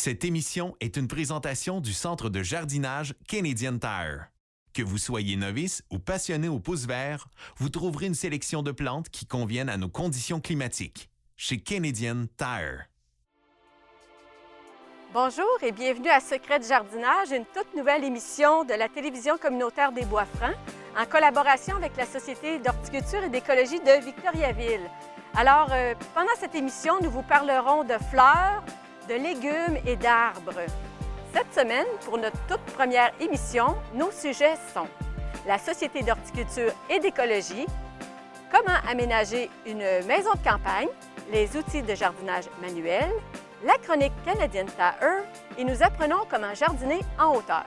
Cette émission est une présentation du Centre de jardinage Canadian Tire. Que vous soyez novice ou passionné au pouce vert, vous trouverez une sélection de plantes qui conviennent à nos conditions climatiques. Chez Canadian Tire. Bonjour et bienvenue à Secrets de jardinage, une toute nouvelle émission de la télévision communautaire des Bois-Francs en collaboration avec la Société d'horticulture et d'écologie de Victoriaville. Alors, pendant cette émission, nous vous parlerons de fleurs, de légumes et d'arbres. Cette semaine, pour notre toute première émission, nos sujets sont la Société d'horticulture et d'écologie, comment aménager une maison de campagne, les outils de jardinage manuel, la chronique Canadian Tire et nous apprenons comment jardiner en hauteur.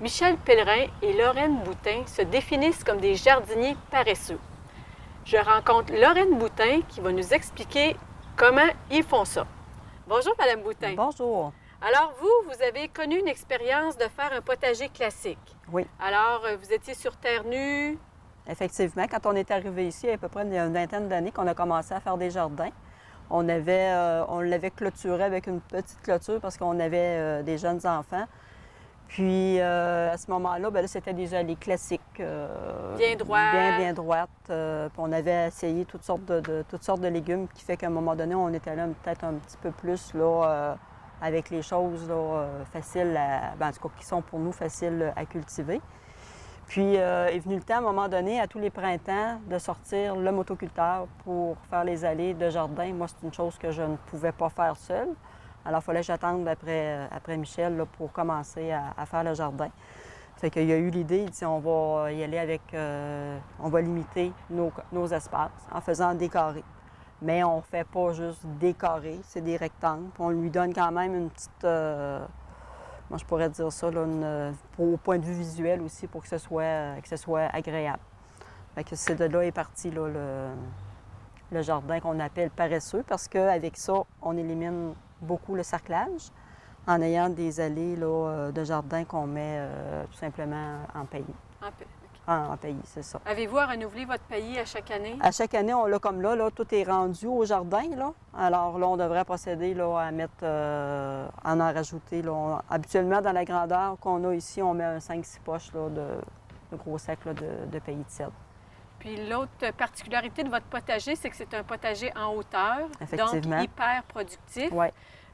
Michel Pellerin et Lorraine Boutin se définissent comme des jardiniers paresseux. Je rencontre Lorraine Boutin qui va nous expliquer comment ils font ça. Bonjour, Madame Boutin. Bonjour. Alors, vous avez connu une expérience de faire un potager classique. Oui. Alors, vous étiez sur terre nue. Effectivement, quand on est arrivé ici, il y a à peu près une vingtaine d'années qu'on a commencé à faire des jardins. On l'avait clôturé avec une petite clôture parce qu'on avait des jeunes enfants. Puis, à ce moment-là, là, c'était des allées classiques. Bien droites. Bien droites. Puis on avait essayé toutes sortes de légumes, qui fait qu'à un moment donné, on était là peut-être un petit peu plus là, avec les choses là, faciles, en tout cas, qui sont pour nous faciles à cultiver. Puis, est venu le temps, à un moment donné, à tous les printemps, de sortir le motoculteur pour faire les allées de jardin. Moi, c'est une chose que je ne pouvais pas faire seule. Alors, il fallait que j'attende après Michel là, pour commencer à faire le jardin. Fait qu'il y a eu l'idée, il dit, on va y aller avec... on va limiter nos espaces en faisant des carrés. Mais on ne fait pas juste des carrés, c'est des rectangles. Puis on lui donne quand même une petite... moi, je pourrais dire ça, là, au point de vue visuel aussi, pour que ce soit agréable. Fait que c'est de là est parti là, le jardin qu'on appelle paresseux, parce qu'avec ça, on élimine beaucoup le cerclage en ayant des allées là, de jardin qu'on met tout simplement en paillis. En paillis, c'est ça. Avez-vous à renouveler votre paillis à chaque année? À chaque année, on l'a comme là, tout est rendu au jardin. Là. Alors là, on devrait procéder là, à mettre, en rajouter. Là. Habituellement, dans la grandeur qu'on a ici, on met un 5-6 poches là, de gros sacs là, de paillis de cèdre. Puis l'autre particularité de votre potager, c'est que c'est un potager en hauteur, donc hyper productif. Oui.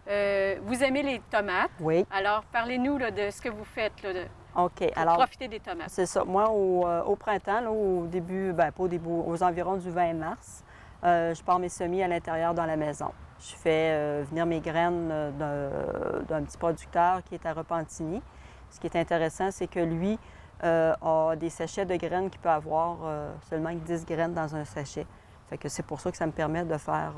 Vous aimez les tomates. Oui. Alors, parlez-nous là, de ce que vous faites là, OK. pour profiter des tomates. C'est ça. Moi, au printemps, là, au début, pas au début, aux environs du 20 mars, je pars mes semis à l'intérieur dans la maison. Je fais venir mes graines d'un petit producteur qui est à Repentigny. Ce qui est intéressant, c'est que lui a des sachets de graines qui peut avoir seulement 10 graines dans un sachet. Fait que c'est pour ça que ça me permet de faire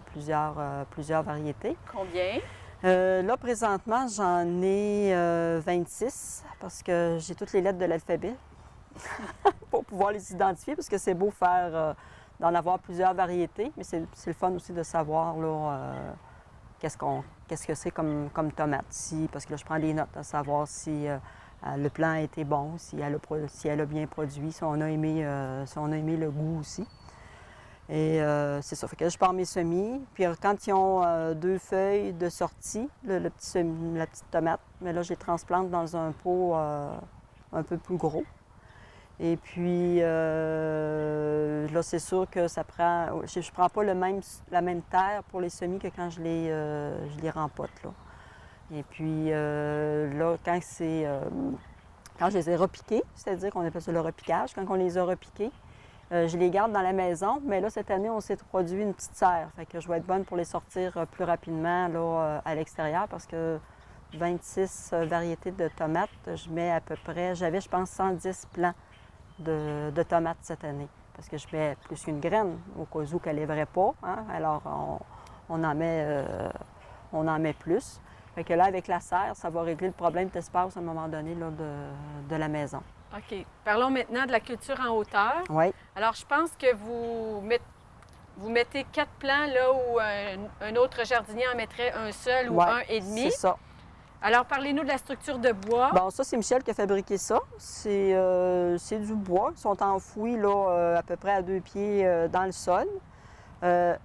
plusieurs variétés. Combien? Là, présentement, j'en ai 26 parce que j'ai toutes les lettres de l'alphabet pour pouvoir les identifier, parce que c'est beau d'en avoir plusieurs variétés, mais c'est le fun aussi de savoir là, qu'est-ce que c'est comme tomate. Parce que là, je prends des notes à savoir si le plan a été bon, si elle a bien produit, si on a aimé le goût aussi. Et c'est ça. Fait que là, je pars mes semis. Puis quand ils ont 2 feuilles de sortie, la petite tomate, mais là, je les transplante dans un pot un peu plus gros. Et puis là, c'est sûr que ça prend... Je ne prends pas la même terre pour les semis que quand je les rempote, là. Et puis là, quand je les ai repiqués, c'est-à-dire qu'on appelle ça le repiquage, quand on les a repiqués, je les garde dans la maison, mais là, cette année, on s'est produit une petite serre. Fait que je vais être bonne pour les sortir plus rapidement là, à l'extérieur, parce que 26 variétés de tomates, je mets à peu près, j'avais, je pense, 110 plants de tomates cette année, parce que je mets plus qu'une graine, au cas où qu'elle lèverait pas. Hein? Alors, on en met plus. Fait que là, avec la serre, ça va régler le problème d'espace à un moment donné là, de la maison. OK. Parlons maintenant de la culture en hauteur. Oui. Alors, je pense que vous vous mettez 4 plants là où un autre jardinier en mettrait un seul ou Ouais, un et demi. c'est ça. Alors, parlez-nous de la structure de bois. Bon, ça, c'est Michel qui a fabriqué ça. C'est du bois. Ils sont enfouis là, à peu près à 2 pieds dans le sol.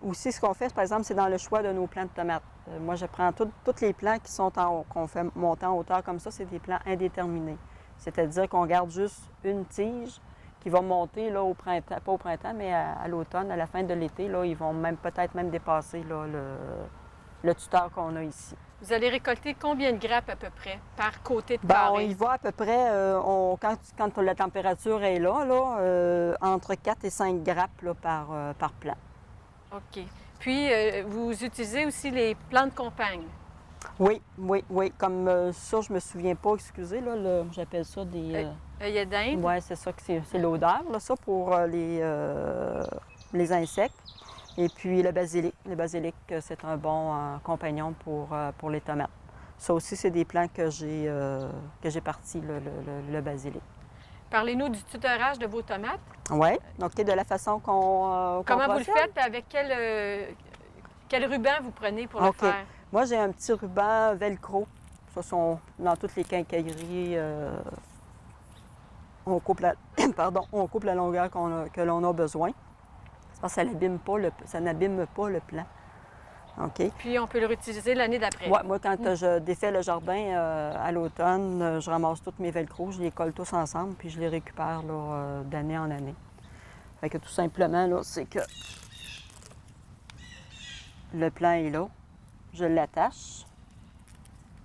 Aussi, ce qu'on fait, par exemple, c'est dans le choix de nos plants de tomates. Moi, je prends tous les plants qui sont qu'on fait monter en hauteur comme ça, c'est des plants indéterminés. C'est-à-dire qu'on garde juste une tige qui va monter là, au printemps, pas au printemps, mais à l'automne, à la fin de l'été. Là, ils vont peut-être même dépasser là, le tuteur qu'on a ici. Vous allez récolter combien de grappes à peu près par côté de Bien, carré? on y va à peu près, quand la température est là, entre 4 et 5 grappes là, par plant. OK. Puis, vous utilisez aussi les plants de compagne. Oui. Comme ça, je me souviens pas, excusez, là, j'appelle ça des... œillet d'Inde. Oui, c'est ça, c'est l'odeur, là, ça, pour les insectes. Et puis le basilic. Le basilic, c'est un bon compagnon pour les tomates. Ça aussi, c'est des plants que j'ai partis, le basilic. Parlez-nous du tutorage de vos tomates. Oui, donc de la façon qu'on Comment vous le procède. faites? Avec quel ruban vous prenez pour le OK. faire? Moi, j'ai un petit ruban velcro. Ça, sont dans toutes les quincailleries. On coupe la longueur que l'on a besoin. C'est parce que ça n'abîme pas le plant. OK? Puis, on peut le réutiliser l'année d'après. Ouais, moi, quand je défais le jardin à l'automne, je ramasse tous mes velcros, je les colle tous ensemble, puis je les récupère là, d'année en année. Fait que tout simplement, là, c'est que le plant est là, je l'attache.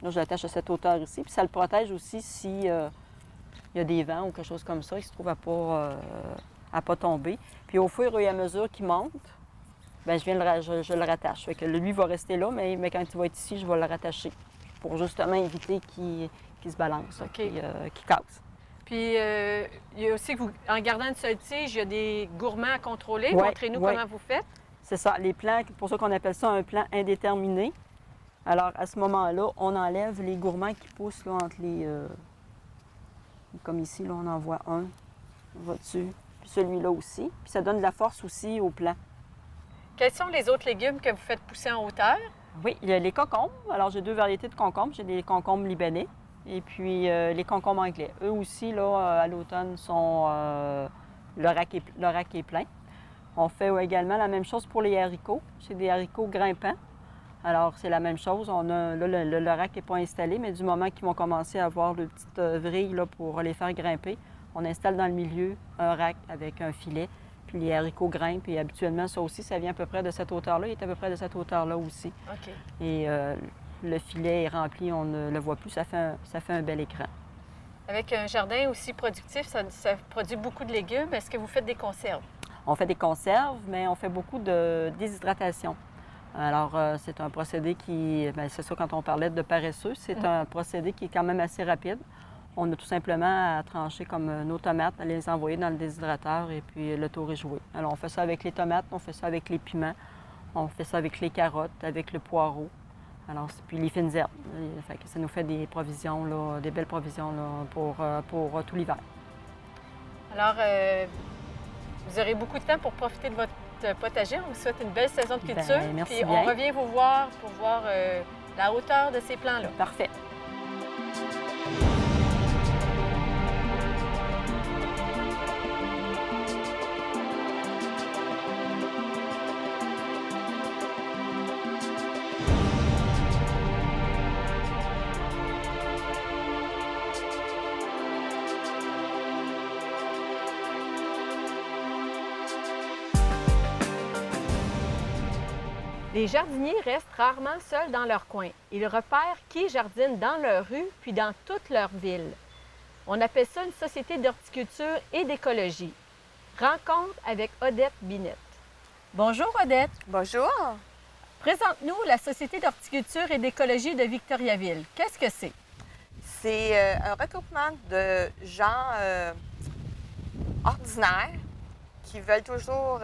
Là, je l'attache à cette hauteur ici, puis ça le protège aussi si il y a des vents ou quelque chose comme ça, il se trouve à pas tomber. Puis au fur et à mesure qu'il monte, bien, je le rattache. Fait que lui va rester là, mais quand il va être ici, je vais le rattacher pour justement éviter qu'il se balance, OK. qu'il casse. Puis, il y a aussi que en gardant une seule tige, il y a des gourmands à contrôler. Ouais, Montrez-nous ouais. comment vous faites. C'est ça, les plants, c'est pour ça qu'on appelle ça un plant indéterminé. Alors, à ce moment-là, on enlève les gourmands qui poussent là, entre les... comme ici, là, on en voit un. On va dessus. Puis celui-là aussi. Puis ça donne de la force aussi au plant. Quels sont les autres légumes que vous faites pousser en hauteur? Oui, il y a les concombres. Alors, j'ai 2 variétés de concombres. J'ai des concombres libanais et puis les concombres anglais. Eux aussi, là, à l'automne, sont... le rack est plein. On fait également la même chose pour les haricots. C'est des haricots grimpants. Alors, c'est la même chose. Là, le rack n'est pas installé, mais du moment qu'ils vont commencer à avoir le petite vrille là, pour les faire grimper, on installe dans le milieu un rack avec un filet, puis les haricots grimpent. Et habituellement, ça aussi, ça vient à peu près de cette hauteur-là. Il est à peu près de cette hauteur-là aussi. OK. Et le filet est rempli, on ne le voit plus. Ça fait un bel écran. Avec un jardin aussi productif, ça produit beaucoup de légumes. Est-ce que vous faites des conserves? On fait des conserves, mais on fait beaucoup de déshydratation. Alors, c'est un procédé qui, bien, c'est ça, quand on parlait de paresseux, c'est un procédé qui est quand même assez rapide. On a tout simplement à trancher comme nos tomates, à les envoyer dans le déshydrateur et puis le tour est joué. Alors, on fait ça avec les tomates, on fait ça avec les piments, on fait ça avec les carottes, avec le poireau. Alors, puis les fines herbes. Fait que ça nous fait des provisions, là, des belles provisions là, pour tout l'hiver. Alors, vous aurez beaucoup de temps pour profiter de votre potager. On vous souhaite une belle saison de culture. Bien, merci Puis bien. on revient vous voir pour voir la hauteur de ces plants-là. Parfait. Les jardiniers restent rarement seuls dans leur coin. Ils repèrent qui jardine dans leur rue puis dans toute leur ville. On appelle ça une société d'horticulture et d'écologie. Rencontre avec Odette Binette. Bonjour Odette. Bonjour. Présente-nous la Société d'horticulture et d'écologie de Victoriaville. Qu'est-ce que c'est? C'est un regroupement de gens ordinaires qui veulent toujours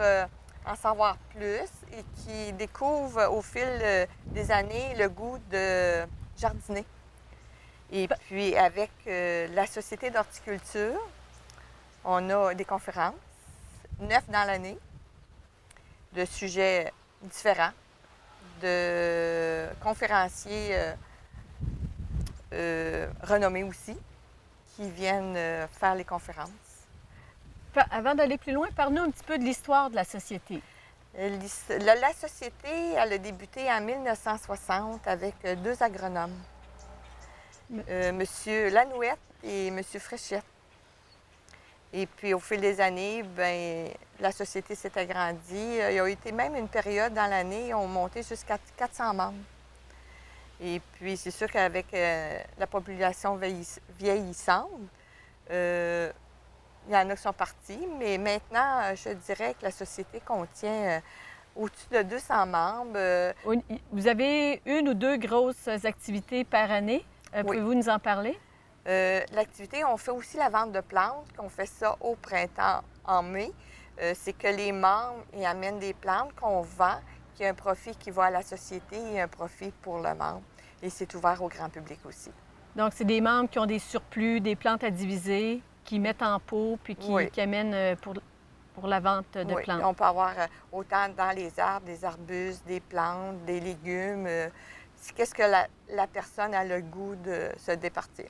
en savoir plus et qui découvrent au fil des années le goût de jardiner. Et puis avec la Société d'horticulture, on a des conférences, 9 dans l'année. de sujets différents, de conférenciers renommés aussi, qui viennent faire les conférences. Avant d'aller plus loin, parle-nous un petit peu de l'histoire de la société. La société, elle a débuté en 1960 avec deux agronomes, M. Lanouette et M. Fréchette. Et puis, au fil des années, bien, la société s'est agrandie. Il y a été même une période dans l'année, ils ont monté jusqu'à 400 membres. Et puis, c'est sûr qu'avec la population vieillissante, il y en a qui sont partis, mais maintenant, je dirais que la société contient au-dessus de 200 membres. Vous avez une ou deux grosses activités par année. Oui. Pouvez-vous nous en parler? L'activité, on fait aussi la vente de plantes, qu'on fait ça au printemps, en mai. C'est que les membres ils amènent des plantes qu'on vend, qui a un profit qui va à la société et un profit pour le membre. Et c'est ouvert au grand public aussi. Donc, c'est des membres qui ont des surplus, des plantes à diviser, qui mettent en pot puis qui amènent pour la vente de plantes. On peut avoir autant dans les arbres, des arbustes, des plantes, des légumes. Qu'est-ce que la personne a le goût de se départir.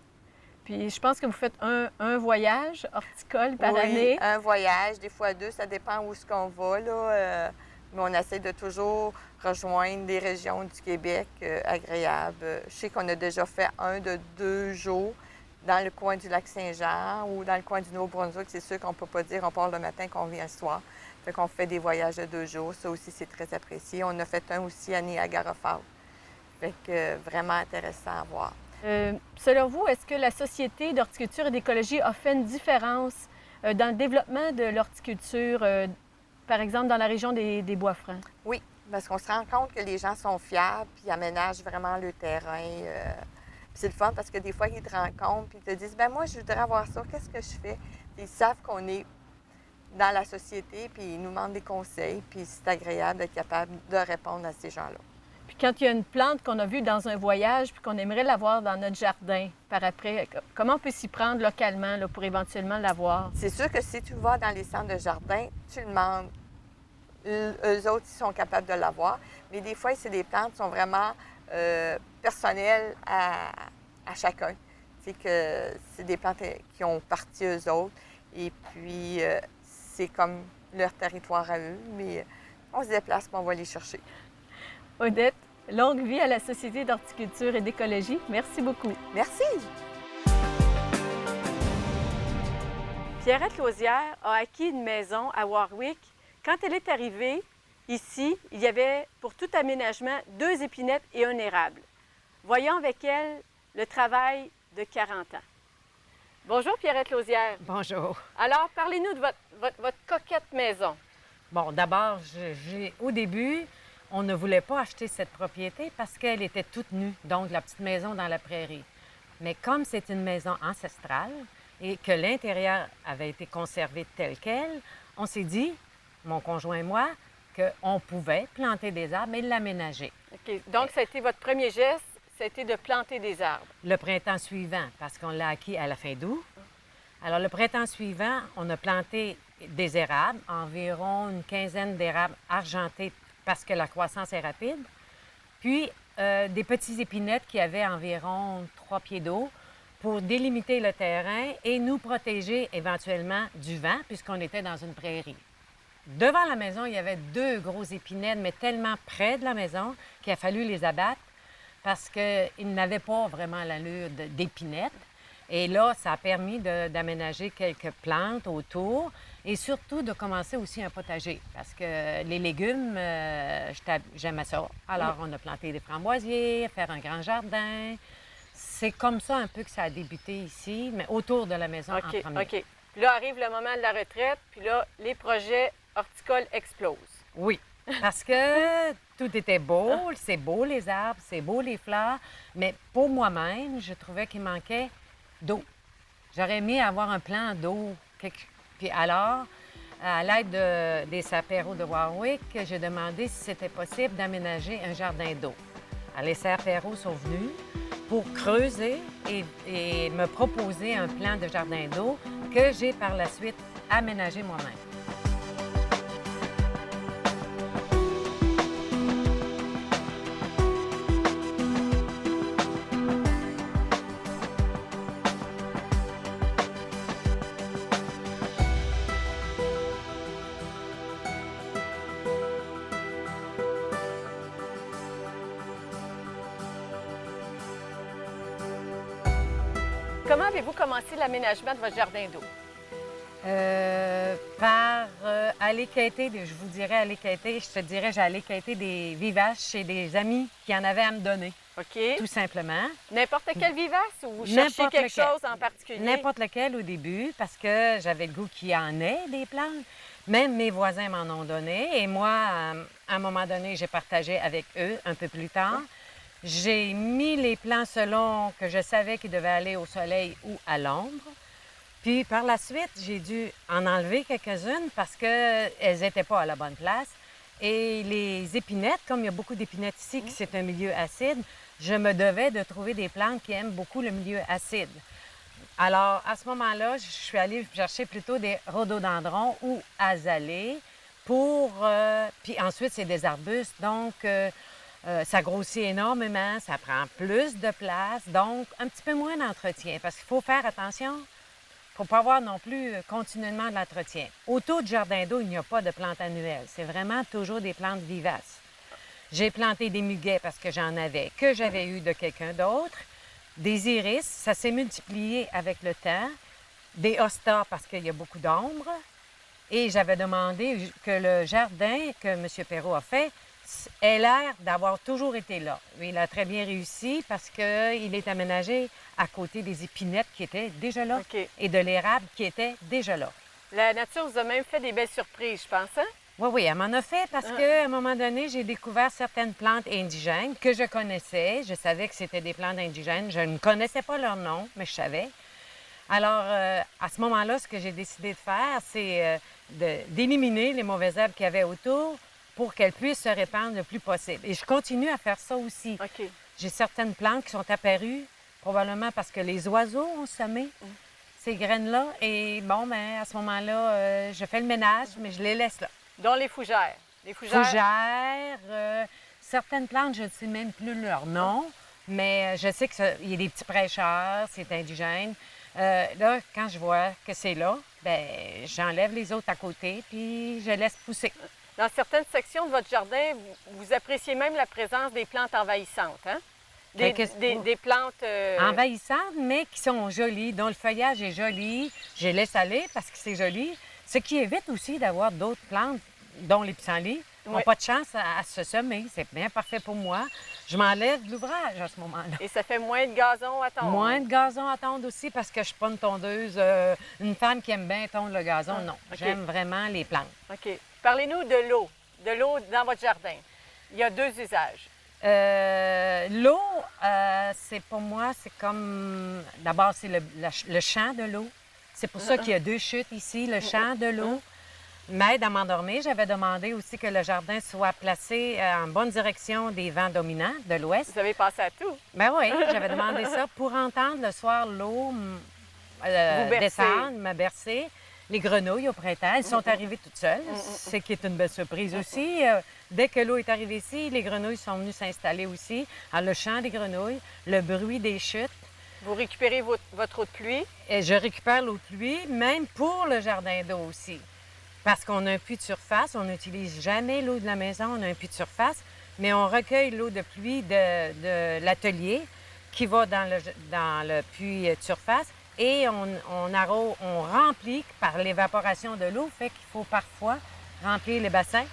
Puis je pense que vous faites un voyage horticole par année. Un voyage, des fois deux, ça dépend où est-ce qu'on va, là. Mais on essaie de toujours rejoindre des régions du Québec agréables. Je sais qu'on a déjà fait un de 2 jours dans le coin du lac Saint-Jean ou dans le coin du Nouveau-Brunswick. C'est sûr qu'on ne peut pas dire on part le matin, qu'on vient le soir. Fait qu'on fait des voyages de 2 jours. Ça aussi, c'est très apprécié. On a fait un aussi à Niagara Falls. Fait que vraiment intéressant à voir. Selon vous, est-ce que la Société d'horticulture et d'écologie a fait une différence dans le développement de l'horticulture, par exemple dans la région des Bois-Francs? Oui, parce qu'on se rend compte que les gens sont fiers puis aménagent vraiment le terrain. C'est le fun parce que des fois, ils te rencontrent puis ils te disent « Bien, moi, je voudrais avoir ça, qu'est-ce que je fais? » Ils savent qu'on est dans la société puis ils nous demandent des conseils puis c'est agréable d'être capable de répondre à ces gens-là. Puis quand il y a une plante qu'on a vue dans un voyage puis qu'on aimerait l'avoir dans notre jardin par après, comment on peut s'y prendre localement là, pour éventuellement l'avoir? C'est sûr que si tu vas dans les centres de jardin, tu demandes. Eux autres, ils sont capables de l'avoir. Mais des fois, c'est des plantes qui sont vraiment personnelles à chacun. C'est que c'est des plantes qui ont parti eux autres. Et puis, c'est comme leur territoire à eux. Mais on se déplace et on va les chercher. Odette, longue vie à la Société d'horticulture et d'écologie. Merci beaucoup. Merci. Pierrette Lausière a acquis une maison à Warwick. Quand elle est arrivée ici, il y avait pour tout aménagement 2 épinettes et un érable. Voyons avec elle le travail de 40 ans. Bonjour Pierrette Lausière. Bonjour. Alors, parlez-nous de votre coquette maison. Bon, d'abord, au début, on ne voulait pas acheter cette propriété parce qu'elle était toute nue, donc la petite maison dans la prairie. Mais comme c'est une maison ancestrale et que l'intérieur avait été conservé tel quel, on s'est dit, mon conjoint et moi, qu'on pouvait planter des arbres et l'aménager. OK. Donc, ça a été votre premier geste, ça a été de planter des arbres. Le printemps suivant, parce qu'on l'a acquis à la fin d'août. Alors, le printemps suivant, on a planté des érables, environ une quinzaine d'érables argentés parce que la croissance est rapide. Puis, des petits épinettes qui avaient environ 3 pieds d'eau pour délimiter le terrain et nous protéger éventuellement du vent, puisqu'on était dans une prairie. Devant la maison, il y avait 2 gros épinettes, mais tellement près de la maison qu'il a fallu les abattre parce qu'ils n'avaient pas vraiment l'allure d'épinettes. Et là, ça a permis d'aménager quelques plantes autour et surtout de commencer aussi un potager parce que les légumes, j'aimais ça. Alors, on a planté des framboisiers, faire un grand jardin. C'est comme ça un peu que ça a débuté ici, mais autour de la maison en premier. OK. Puis là arrive le moment de la retraite, puis là, les projets horticoles explosent. Oui, parce que tout était beau. C'est beau les arbres, c'est beau les fleurs, mais pour moi-même, je trouvais qu'il manquait d'eau. J'aurais aimé avoir un plan d'eau. Puis alors, à l'aide des Serre-Perrot de Warwick, j'ai demandé si c'était possible d'aménager un jardin d'eau. Alors, les Serre-Perrot sont venus pour creuser et me proposer un plan de jardin d'eau que j'ai par la suite aménagé moi-même. comment avez-vous commencé l'aménagement de votre jardin d'eau? Par aller quêter, je vous dirais aller quêter, je te dirais, j'allais quêter des vivaces chez des amis qui en avaient à me donner, OK. tout simplement. N'importe quel vivace ou vous cherchez quelque chose en particulier? N'importe lequel au début, parce que j'avais le goût qu'il y en ait des plantes. Même mes voisins m'en ont donné. Et moi, à un moment donné, j'ai partagé avec eux un peu plus tard. J'ai mis les plants selon que je savais qu'ils devaient aller au soleil ou à l'ombre. Puis par la suite, j'ai dû en enlever quelques-unes parce qu'elles n'étaient pas à la bonne place. Et les épinettes, comme il y a beaucoup d'épinettes ici, que c'est un milieu acide, je me devais de trouver des plantes qui aiment beaucoup le milieu acide. Alors, à ce moment-là, je suis allée chercher plutôt des rhododendrons ou azalées pour... puis ensuite, c'est des arbustes, donc ça grossit énormément, ça prend plus de place, donc un petit peu moins d'entretien, parce qu'il faut faire attention. Il ne faut pas avoir non plus continuellement de l'entretien. Autour du jardin d'eau, il n'y a pas de plantes annuelles. C'est vraiment toujours des plantes vivaces. J'ai planté des muguets parce que j'en avais, que j'avais eu de quelqu'un d'autre. Des iris, ça s'est multiplié avec le temps. Des hostas parce qu'il y a beaucoup d'ombre. Et j'avais demandé que le jardin que M. Perrault a fait ait l'air d'avoir toujours été là. Il a très bien réussi parce qu'il est aménagé à côté des épinettes qui étaient déjà là et de l'érable qui était déjà là. La nature vous a même fait des belles surprises, je pense, hein? Oui, elle m'en a fait parce qu'à un moment donné, j'ai découvert certaines plantes indigènes que je connaissais. Je savais que c'était des plantes indigènes. Je ne connaissais pas leur nom, mais je savais. Alors, à ce moment-là, ce que j'ai décidé de faire, c'est d'éliminer les mauvaises herbes qu'il y avait autour pour qu'elles puissent se répandre le plus possible. Et je continue à faire ça aussi. OK. J'ai certaines plantes qui sont apparues, probablement parce que les oiseaux ont semé ces graines-là. Et bon, bien, à ce moment-là, je fais le ménage, mais je les laisse là. Dont les fougères. Les fougères. Fougères, certaines plantes, je ne sais même plus leur nom, mais je sais qu'il y a des petits prêcheurs, c'est indigène. Là, quand je vois que c'est là, bien, j'enlève les autres à côté, puis je laisse pousser. Dans certaines sections de votre jardin, vous appréciez même la présence des plantes envahissantes, hein? Des plantes... envahissantes, mais qui sont jolies, dont le feuillage est joli. Je les laisse aller parce que c'est joli. Ce qui évite aussi d'avoir d'autres plantes, dont les pissenlits, n'ont pas de chance à se semer. C'est bien parfait pour moi. Je m'enlève de l'ouvrage à ce moment-là. Et ça fait moins de gazon à tondre. Moins de gazon à tondre aussi parce que je ne suis pas une tondeuse. Une femme qui aime bien tondre le gazon, non. J'aime vraiment les plantes. OK. Parlez-nous de l'eau. De l'eau dans votre jardin. Il y a deux usages. L'eau, c'est pour moi, c'est comme... D'abord, c'est le champ de l'eau. C'est pour ça qu'il y a deux chutes ici, le champ de l'eau. M'aide à m'endormir. J'avais demandé aussi que le jardin soit placé en bonne direction des vents dominants de l'ouest. Vous avez pensé à tout. Ben oui, j'avais demandé ça pour entendre le soir l'eau descendre, me bercer. Les grenouilles au printemps, elles sont arrivées toutes seules, ce qui est une belle surprise aussi. Dès que l'eau est arrivée ici, les grenouilles sont venues s'installer aussi. Alors, le chant des grenouilles, le bruit des chutes. Vous récupérez votre eau de pluie? Et je récupère l'eau de pluie, même pour le jardin d'eau aussi. Parce qu'on a un puits de surface, on n'utilise jamais l'eau de la maison, on a un puits de surface, mais on recueille l'eau de pluie de l'atelier qui va dans le puits de surface et on remplit par l'évaporation de l'eau, fait qu'il faut parfois remplir les bassins.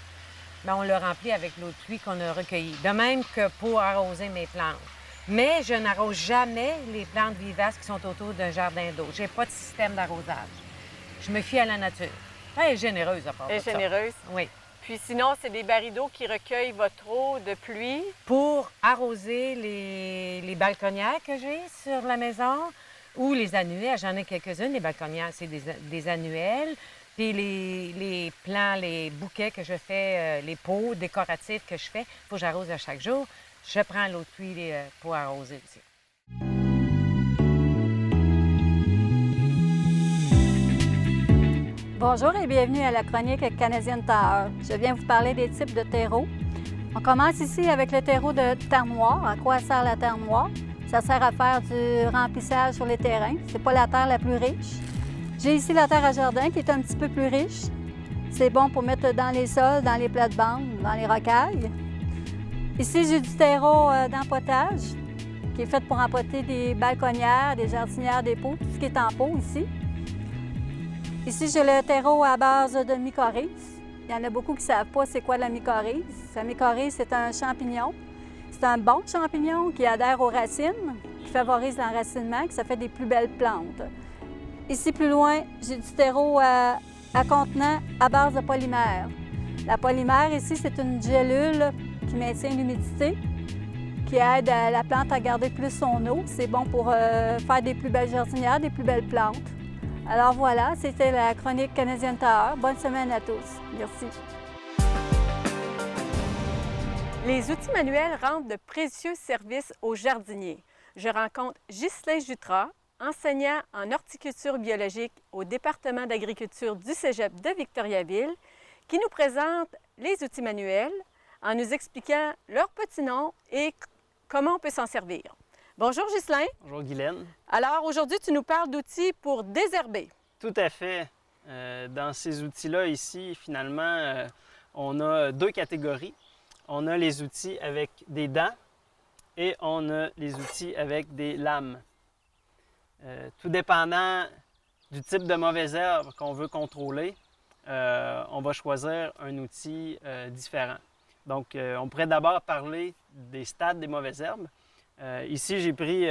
Bien, on le remplit avec l'eau de pluie qu'on a recueillie. De même que pour arroser mes plantes. Mais je n'arrose jamais les plantes vivaces qui sont autour d'un jardin d'eau. Je n'ai pas de système d'arrosage. Je me fie à la nature. Elle est généreuse à part de ça. Elle est généreuse? Oui. Puis sinon, c'est des barils d'eau qui recueillent votre eau de pluie? Pour arroser les balconnières que j'ai sur la maison ou les annuelles. J'en ai quelques-unes. Les balconnières, c'est des annuelles. Puis les plants, les bouquets que je fais, les pots décoratifs que je fais, il faut que j'arrose à chaque jour. Je prends l'eau de pluie pour arroser aussi. Bonjour et bienvenue à la chronique Canadian Tire. Je viens vous parler des types de terreaux. On commence ici avec le terreau de terre noire. À quoi sert la terre noire? Ça sert à faire du remplissage sur les terrains. C'est pas la terre la plus riche. J'ai ici la terre à jardin qui est un petit peu plus riche. C'est bon pour mettre dans les sols, dans les plates-bandes, dans les rocailles. Ici, j'ai du terreau d'empotage, qui est faite pour empoter des balconnières, des jardinières, des pots, tout ce qui est en pot ici. Ici, j'ai le terreau à base de mycorhize. Il y en a beaucoup qui ne savent pas c'est quoi la mycorhize. La mycorhize, c'est un champignon. C'est un bon champignon qui adhère aux racines, qui favorise l'enracinement, qui ça fait des plus belles plantes. Ici, plus loin, j'ai du terreau à contenant à base de polymère. La polymère, ici, c'est une gélule qui maintient l'humidité, qui aide la plante à garder plus son eau. C'est bon pour faire des plus belles jardinières, des plus belles plantes. Alors voilà, c'était la chronique Canadienne Tower. Bonne semaine à tous. Merci. Les outils manuels rendent de précieux services aux jardiniers. Je rencontre Ghislain Jutras, enseignant en horticulture biologique au département d'agriculture du Cégep de Victoriaville, qui nous présente les outils manuels en nous expliquant leur petit nom et comment on peut s'en servir. Bonjour Ghislain. Bonjour Guylaine. Alors aujourd'hui, tu nous parles d'outils pour désherber. Tout à fait. Dans ces outils-là ici, finalement, on a deux catégories. On a les outils avec des dents et on a les outils avec des lames. Tout dépendant du type de mauvaise herbe qu'on veut contrôler, on va choisir un outil différent. Donc, on pourrait d'abord parler des stades des mauvaises herbes. Ici, j'ai pris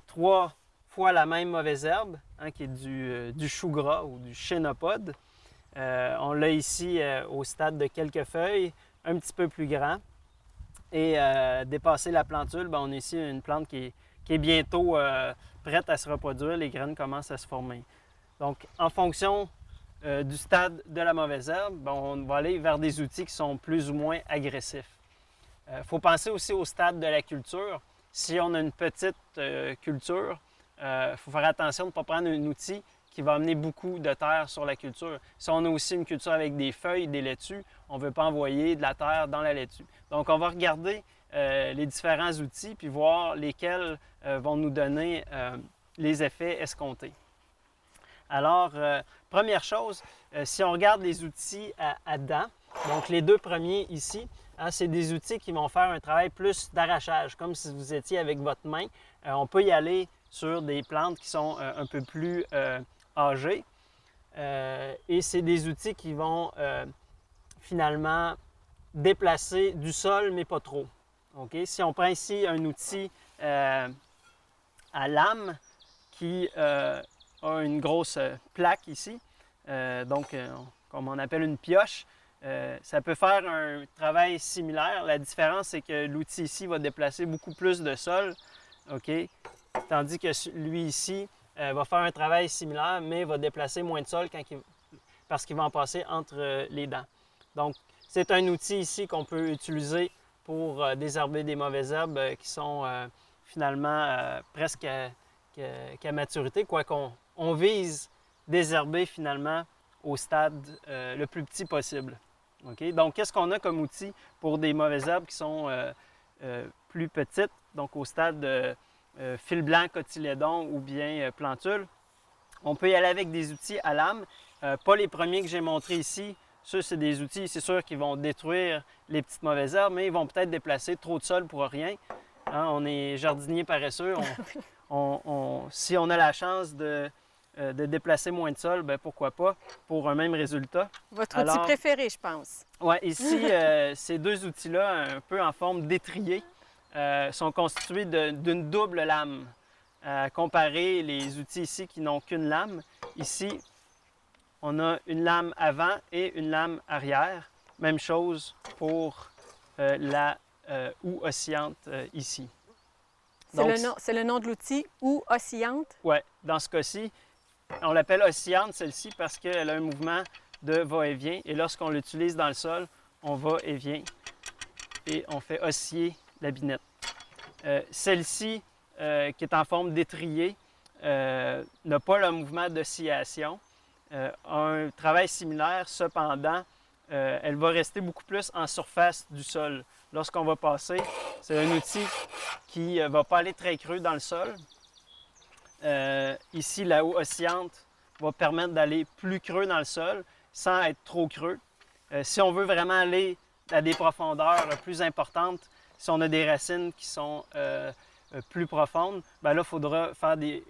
3 fois la même mauvaise herbe, hein, qui est du chou gras ou du chénopode. On l'a ici au stade de quelques feuilles, un petit peu plus grand. Et dépasser la plantule, bien, on a ici une plante qui est bientôt prête à se reproduire. Les graines commencent à se former. Donc, en fonction du stade de la mauvaise herbe, bien, on va aller vers des outils qui sont plus ou moins agressifs. Il faut penser aussi au stade de la culture. Si on a une petite culture, il faut faire attention de ne pas prendre un outil qui va amener beaucoup de terre sur la culture. Si on a aussi une culture avec des feuilles, des laitues, on ne veut pas envoyer de la terre dans la laitue. Donc, on va regarder les différents outils puis voir lesquels vont nous donner les effets escomptés. Alors, première chose, si on regarde les outils à dents, donc les deux premiers ici, hein, c'est des outils qui vont faire un travail plus d'arrachage, comme si vous étiez avec votre main. On peut y aller sur des plantes qui sont un peu plus âgées. Et c'est des outils qui vont finalement déplacer du sol, mais pas trop. Okay? Si on prend ici un outil à lame qui a une grosse plaque ici, comme on appelle une pioche, ça peut faire un travail similaire. La différence, c'est que l'outil ici va déplacer beaucoup plus de sol, okay? Tandis que lui ici va faire un travail similaire, mais va déplacer moins de sol parce qu'il va en passer entre les dents. Donc, c'est un outil ici qu'on peut utiliser pour désherber des mauvaises herbes qui sont finalement presque qu'à maturité, quoi qu'on vise désherber finalement au stade le plus petit possible. Okay? Donc, qu'est-ce qu'on a comme outil pour des mauvaises herbes qui sont plus petites, donc au stade fil blanc, cotylédon ou bien plantule? On peut y aller avec des outils à lame. Pas les premiers que j'ai montrés ici. Ça, c'est des outils, c'est sûr, qui vont détruire les petites mauvaises herbes, mais ils vont peut-être déplacer trop de sol pour rien. Hein? On est jardinier paresseux. Si on a la chance de déplacer moins de sol, bien, pourquoi pas, pour un même résultat. Votre outil préféré, je pense. Oui, ici, ces deux outils-là, un peu en forme d'étrier, sont constitués d'une double lame. Comparer les outils ici qui n'ont qu'une lame, ici, on a une lame avant et une lame arrière. Même chose pour la houe oscillante ici. C'est le nom de l'outil, houe oscillante? Oui, dans ce cas-ci, on l'appelle oscillante, celle-ci, parce qu'elle a un mouvement de va-et-vient. Et lorsqu'on l'utilise dans le sol, on va-et-vient et on fait osciller la binette. Celle-ci, qui est en forme d'étrier, n'a pas le mouvement d'oscillation. Un travail similaire, cependant, elle va rester beaucoup plus en surface du sol. Lorsqu'on va passer, c'est un outil qui ne va pas aller très creux dans le sol. Ici, la houe oscillante va permettre d'aller plus creux dans le sol sans être trop creux. Si on veut vraiment aller à des profondeurs plus importantes, si on a des racines qui sont plus profondes, bien là, il faudra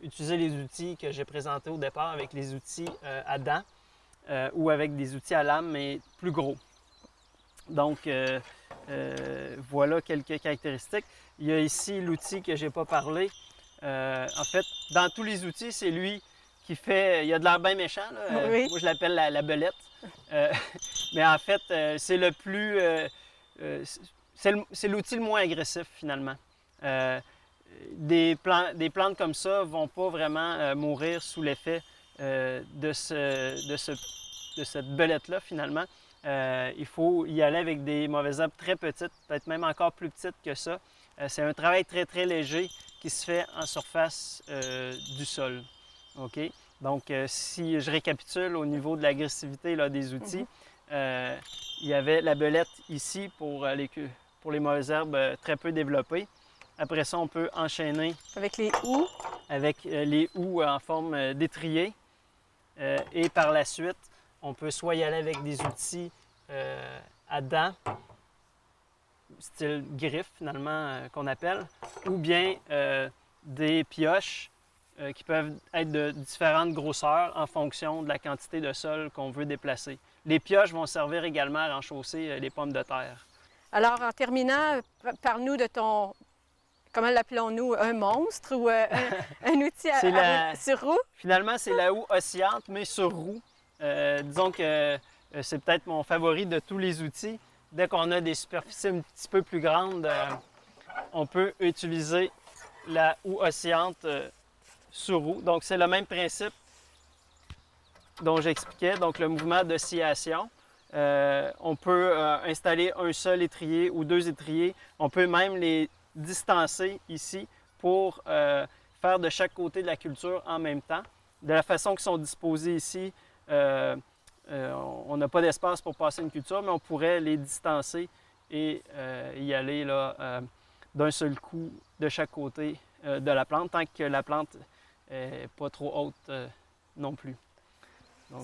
utiliser les outils que j'ai présentés au départ avec les outils à dents ou avec des outils à lame, mais plus gros. Donc, voilà quelques caractéristiques. Il y a ici l'outil que je n'ai pas parlé. En fait, dans tous les outils, c'est lui qui fait... Il y a de l'air bien méchant, là. Oui. Moi, je l'appelle la belette. Mais en fait, c'est le plus... c'est l'outil le moins agressif, finalement. Des plantes comme ça ne vont pas vraiment mourir sous l'effet de cette belette-là, finalement. Il faut y aller avec des mauvaises herbes très petites, peut-être même encore plus petites que ça. C'est un travail très, très léger qui se fait en surface du sol. OK? Donc, si je récapitule au niveau de l'agressivité des outils, il y avait la belette ici pour les mauvaises herbes très peu développées. Après ça, on peut enchaîner Avec les houes. avec les houes en forme d'étrier. Et par la suite, on peut soit y aller avec des outils à dents, style griffe finalement qu'on appelle, ou bien des pioches qui peuvent être de différentes grosseurs en fonction de la quantité de sol qu'on veut déplacer. Les pioches vont servir également à renchausser les pommes de terre. Alors, en terminant, parle-nous de ton, comment l'appelons-nous, un monstre ou un outil sur roue? Finalement, c'est la houe oscillante, mais sur roue. Disons que c'est peut-être mon favori de tous les outils. Dès qu'on a des superficies un petit peu plus grandes, on peut utiliser la houe oscillante sur roue. Donc, c'est le même principe dont j'expliquais, donc le mouvement d'oscillation. On peut installer un seul étrier ou deux étriers. On peut même les distancer ici pour faire de chaque côté de la culture en même temps. De la façon qu'ils sont disposés ici, on n'a pas d'espace pour passer une culture, mais on pourrait les distancer et y aller d'un seul coup de chaque côté de la plante, tant que la plante n'est pas trop haute non plus.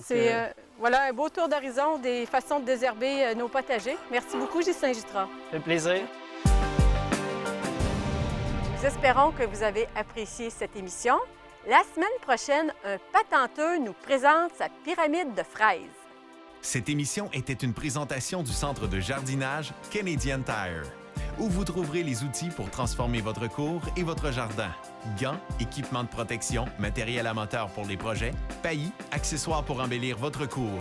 C'est voilà un beau tour d'horizon des façons de désherber nos potagers. Merci beaucoup, Gilles Saint-Jutras. Ça fait plaisir. Nous espérons que vous avez apprécié cette émission. La semaine prochaine, un patenteux nous présente sa pyramide de fraises. Cette émission était une présentation du centre de jardinage Canadian Tire, où vous trouverez les outils pour transformer votre cour et votre jardin. Gants, équipements de protection, matériel à moteur pour les projets, paillis, accessoires pour embellir votre cour.